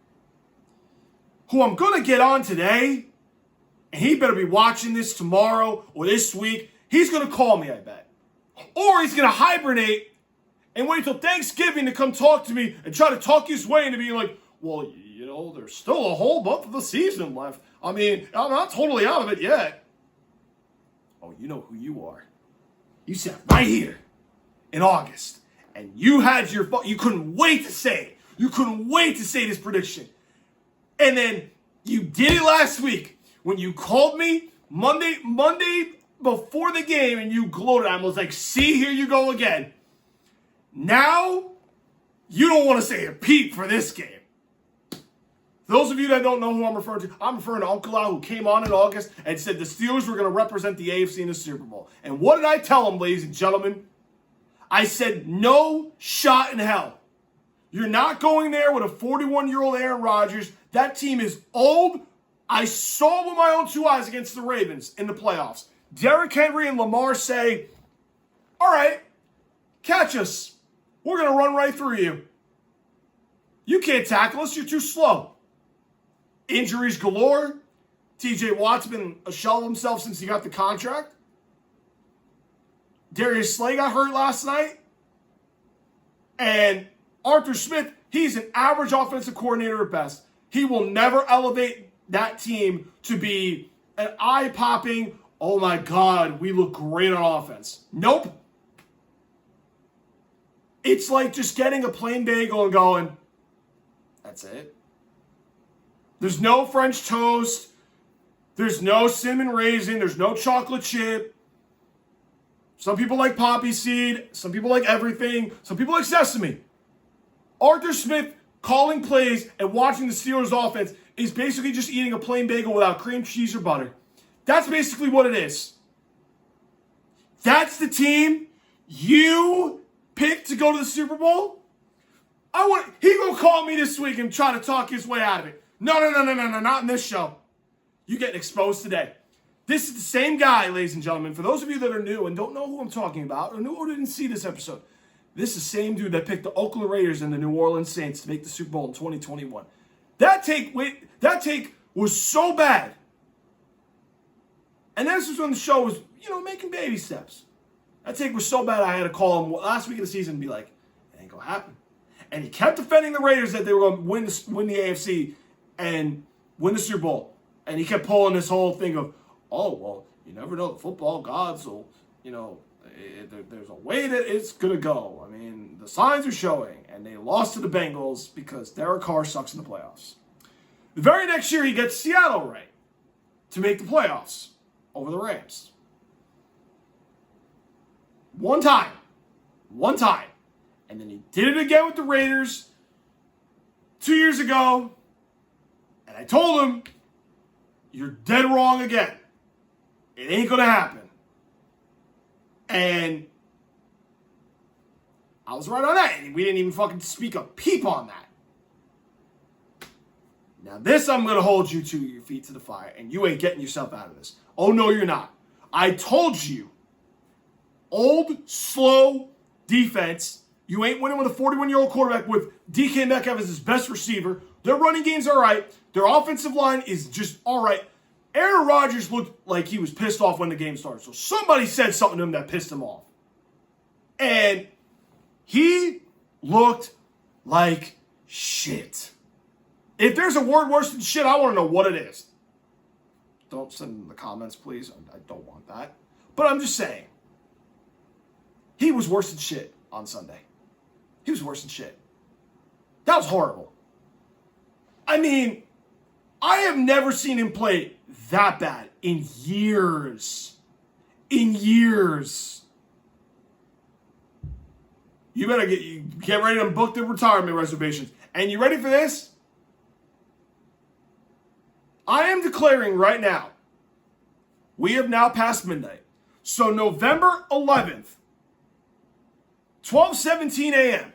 Who I'm going to get on today, and he better be watching this tomorrow or this week, he's going to call me, I bet. Or he's going to hibernate and wait till Thanksgiving to come talk to me and try to talk his way into being like, well, you know, there's still a whole month of the season left. I mean, I'm not totally out of it yet. Oh, you know who you are. You sat right here in August, and you had your... You couldn't wait to say it. You couldn't wait to say this prediction. And then you did it last week when you called me Monday before the game, and you gloated. I was like, see, here you go again. Now, you don't want to say a peep for this game. Those of you that don't know who I'm referring to Uncle Al, who came on in August and said the Steelers were going to represent the AFC in the Super Bowl. And what did I tell him, ladies and gentlemen? I said, no shot in hell. You're not going there with a 41-year-old Aaron Rodgers. That team is old. I saw it with my own two eyes against the Ravens in the playoffs. Derrick Henry and Lamar say, all right, catch us. We're going to run right through you. You can't tackle us. You're too slow. Injuries galore. TJ Watt's been a shell of himself since he got the contract. Darius Slay got hurt last night. And Arthur Smith, he's an average offensive coordinator at best. He will never elevate that team to be an eye-popping, oh my God, we look great on offense. Nope. It's like just getting a plain bagel and going, that's it. There's no French toast. There's no cinnamon raisin. There's no chocolate chip. Some people like poppy seed. Some people like everything. Some people like sesame. Arthur Smith calling plays and watching the Steelers offense is basically just eating a plain bagel without cream cheese or butter. That's basically what it is. That's the team you picked to go to the Super Bowl? He gonna call me this week and try to talk his way out of it. No, not in this show. You getting exposed today. This is the same guy, ladies and gentlemen. For those of you that are new and don't know who I'm talking about, or didn't see this episode, this is the same dude that picked the Oakland Raiders and the New Orleans Saints to make the Super Bowl in 2021. That take was so bad. And this was when the show was, making baby steps. That take was so bad I had to call him last week of the season and be like, it ain't gonna happen. And he kept defending the Raiders that they were going to win the AFC and win the Super Bowl. And he kept pulling this whole thing of, oh, well, you never know, the football gods will, there's a way that it's going to go. I mean, the signs are showing. And they lost to the Bengals because Derek Carr sucks in the playoffs. The very next year, he gets Seattle right to make the playoffs over the Rams. One time. And then he did it again with the Raiders 2 years ago. And I told him, you're dead wrong again. It ain't going to happen. And I was right on that. And we didn't even fucking speak a peep on that. Now this I'm going to hold you to your feet to the fire. And you ain't getting yourself out of this. Oh, no, you're not. I told you. Old, slow defense. You ain't winning with a 41-year-old quarterback with DK Metcalf as his best receiver. Their running game's all right. Their offensive line is just all right. Aaron Rodgers looked like he was pissed off when the game started. So somebody said something to him that pissed him off. And he looked like shit. If there's a word worse than shit, I want to know what it is. Don't send them in the comments, please. I don't want that. But I'm just saying. He was worse than shit on Sunday. He was worse than shit. That was horrible. I mean, I have never seen him play that bad in years. In years. You better get ready to book the retirement reservations. And you ready for this? I am declaring right now, we have now passed midnight. So November 11th, 12:17 a.m.,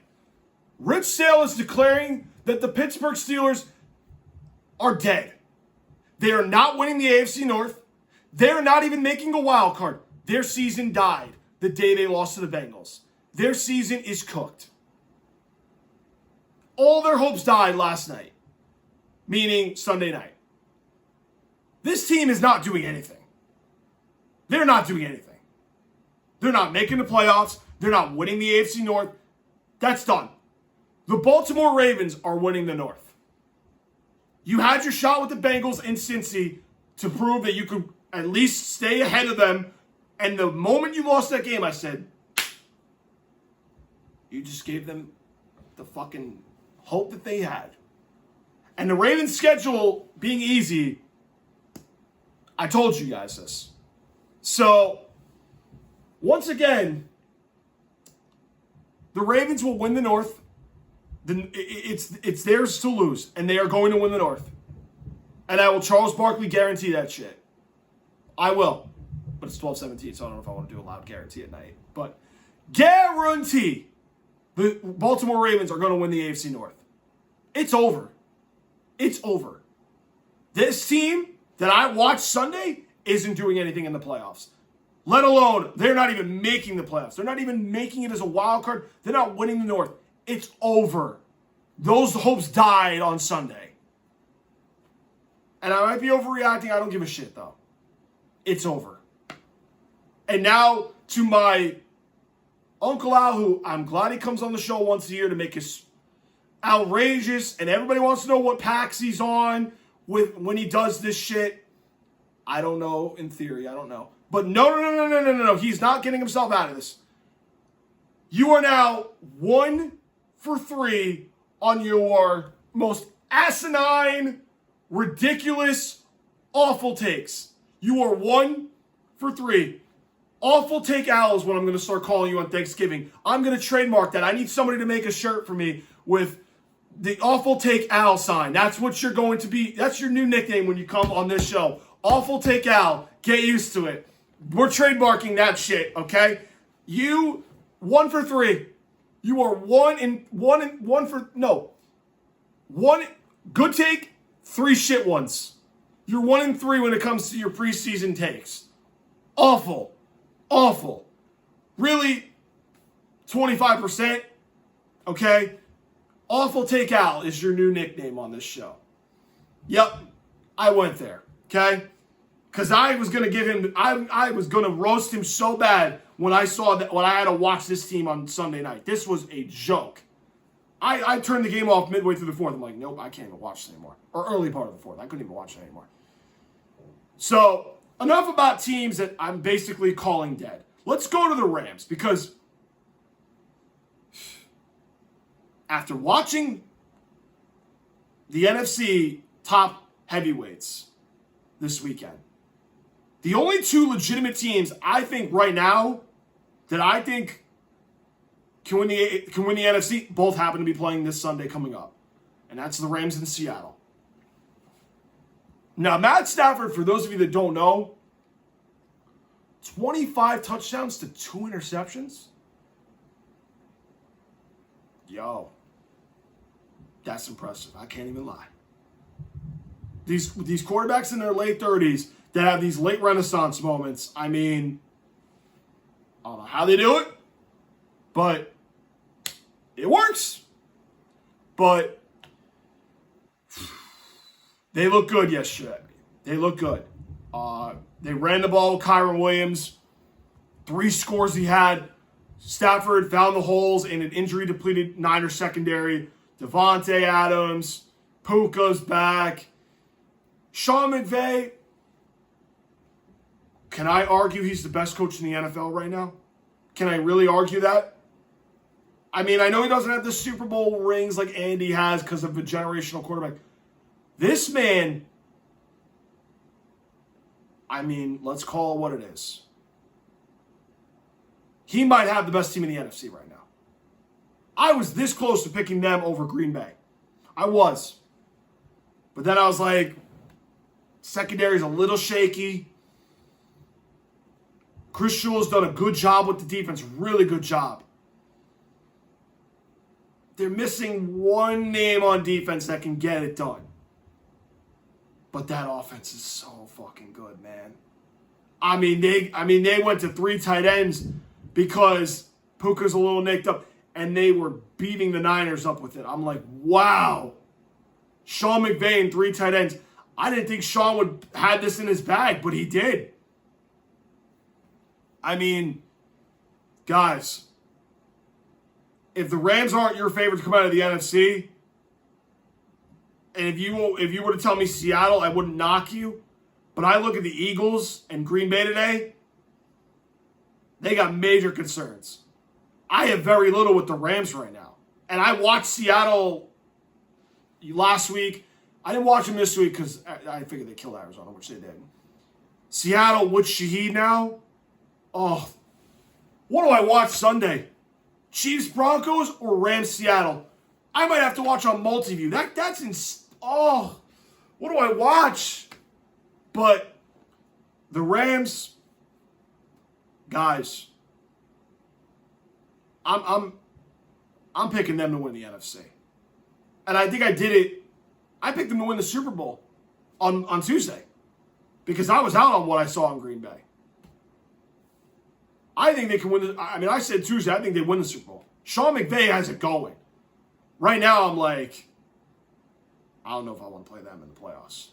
Rich Saile is declaring that the Pittsburgh Steelers are dead. They are not winning the AFC North. They are not even making a wild card. Their season died the day they lost to the Bengals. Their season is cooked. All their hopes died last night, meaning Sunday night. This team is not doing anything. They're not doing anything. They're not making the playoffs. They're not winning the AFC North. That's done. The Baltimore Ravens are winning the North. You had your shot with the Bengals in Cincy to prove that you could at least stay ahead of them. And the moment you lost that game, I said, you just gave them the fucking hope that they had. And the Ravens' schedule being easy, I told you guys this. So, once again, the Ravens will win the North. It's theirs to lose, and they are going to win the North. And I will Charles Barkley guarantee that shit. I will. But it's 12:17, so I don't know if I want to do a loud guarantee at night. But guarantee the Baltimore Ravens are going to win the AFC North. It's over. It's over. This team that I watched Sunday isn't doing anything in the playoffs. Let alone, they're not even making the playoffs. They're not even making it as a wild card. They're not winning the North. It's over. Those hopes died on Sunday. And I might be overreacting. I don't give a shit, though. It's over. And now to my Uncle Al, who I'm glad he comes on the show once a year to make his outrageous, and everybody wants to know what packs he's on with when he does this shit. I don't know. In theory, I don't know. But no. He's not getting himself out of this. You are now 1 for 3 on your most asinine, ridiculous, awful takes. You are 1 for 3. Awful Take Al is what I'm going to start calling you on Thanksgiving. I'm going to trademark that. I need somebody to make a shirt for me with the Awful Take Al sign. That's what you're going to be. That's your new nickname when you come on this show. Awful take Al. Get used to it. We're trademarking that shit, okay? You 1 for 3. You are one good take, 3 shit ones. You're 1 3 when it comes to your preseason takes. Awful. Awful. Really, 25%, okay? Awful Take Al is your new nickname on this show. Yep, I went there, okay? Because I was going to give him, I was going to roast him so bad when I saw that, when I had to watch this team on Sunday night. This was a joke. I turned the game off midway through the fourth. I'm like, nope, I can't even watch this anymore. Or early part of the fourth. I couldn't even watch it anymore. So, enough about teams that I'm basically calling dead. Let's go to the Rams, because after watching the NFC top heavyweights this weekend, the only 2 legitimate teams I think right now that I think can win the NFC both happen to be playing this Sunday coming up. And that's the Rams in Seattle. Now, Matt Stafford, for those of you that don't know, 25 touchdowns to 2 interceptions? Yo, that's impressive. I can't even lie. These quarterbacks in their late 30s that have these late renaissance moments, I mean, I don't know how they do it, but it works. But they look good yesterday. They look good. They ran the ball with Kyron Williams. 3 scores he had. Stafford found the holes in an injury-depleted Niners secondary. Devontae Adams. Puka's back. Sean McVay. Can I argue he's the best coach in the NFL right now? Can I really argue that? I mean, I know he doesn't have the Super Bowl rings like Andy has because of a generational quarterback. This man, I mean, let's call it what it is. He might have the best team in the NFC right now. I was this close to picking them over Green Bay. I was. But then I was like, secondary's a little shaky. Chris Shula's done a good job with the defense. Really good job. They're missing one name on defense that can get it done. But that offense is so fucking good, man. I mean, they went to 3 tight ends because Puka's a little nicked up, and they were beating the Niners up with it. I'm like, wow. Sean McVay and 3 tight ends. I didn't think Sean would have this in his bag, but he did. I mean, guys, if the Rams aren't your favorite to come out of the NFC, and if you were to tell me Seattle, I wouldn't knock you. But I look at the Eagles and Green Bay today, they got major concerns. I have very little with the Rams right now. And I watched Seattle last week. I didn't watch them this week because I figured they killed Arizona, which they did. Seattle with Shaheed now. Oh, what do I watch Sunday? Chiefs Broncos or Rams Seattle? I might have to watch on multiview. Oh, what do I watch? But the Rams, guys, I'm picking them to win the NFC. And I think I did it. I picked them to win the Super Bowl on Tuesday because I was out on what I saw in Green Bay. I think they can win. I said Tuesday, I think they win the Super Bowl. Sean McVay has it going. Right now, I'm like, I don't know if I want to play them in the playoffs.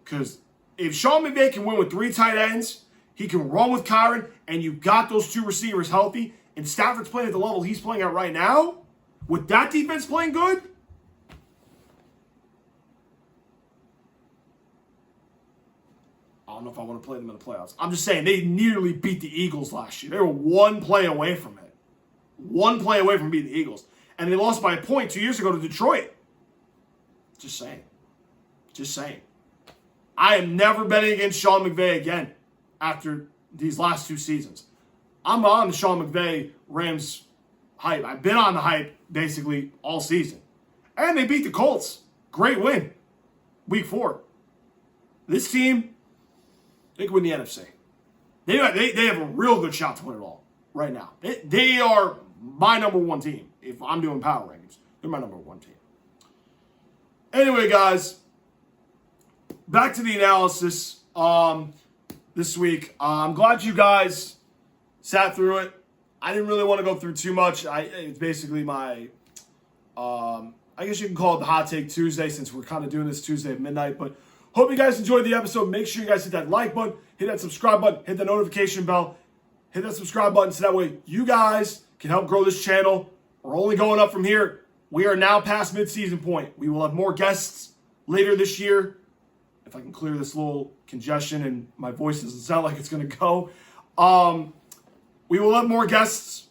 Because if Sean McVay can win with 3 tight ends, he can run with Kyron, and you got those 2 receivers healthy, and Stafford's playing at the level he's playing at right now, with that defense playing good, I don't know if I want to play them in the playoffs. I'm just saying, they nearly beat the Eagles last year. They were 1 play away from it. 1 play away from beating the Eagles. And they lost by a point 2 years ago to Detroit. Just saying. Just saying. I am never betting against Sean McVay again after these last 2 seasons. I'm on the Sean McVay Rams hype. I've been on the hype basically all season. And they beat the Colts. Great win. Week 4. This team, They can win the NFC. They have a real good shot to win it all right now. They are my number one team. If I'm doing power rankings, they're my number one team. Anyway, guys, back to the analysis this week. I'm glad you guys sat through it. I didn't really want to go through too much. It's basically my, I guess you can call it the Hot Take Tuesday since we're kind of doing this Tuesday at midnight. But hope you guys enjoyed the episode. Make sure you guys hit that like button, hit that subscribe button, hit the notification bell, hit that subscribe button so that way you guys can help grow this channel. We're only going up from here. We are now past mid-season point. We will have more guests later this year. If I can clear this little congestion and my voice doesn't sound like it's going to go. We will have more guests.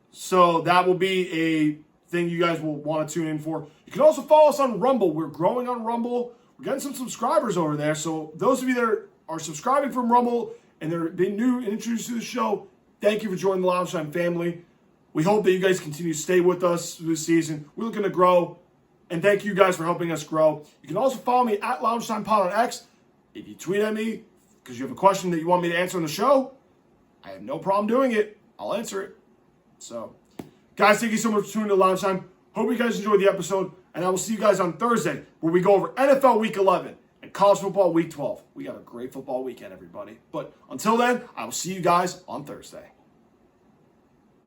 So that will be a thing you guys will want to tune in for. You can also follow us on Rumble. We're growing on Rumble. We're getting some subscribers over there. So those of you that are subscribing from Rumble and they're being new and introduced to the show, thank you for joining the Lounge Time family. We hope that you guys continue to stay with us this season. We're looking to grow, and thank you guys for helping us grow. You can also follow me at LoungeTimePod on X. If you tweet at me because you have a question that you want me to answer on the show, I have no problem doing it. I'll answer it. So, guys, thank you so much for tuning to Lounge Time. Hope you guys enjoyed the episode, and I will see you guys on Thursday where we go over NFL Week 11 and College Football Week 12. We got a great football weekend, everybody. But until then, I will see you guys on Thursday.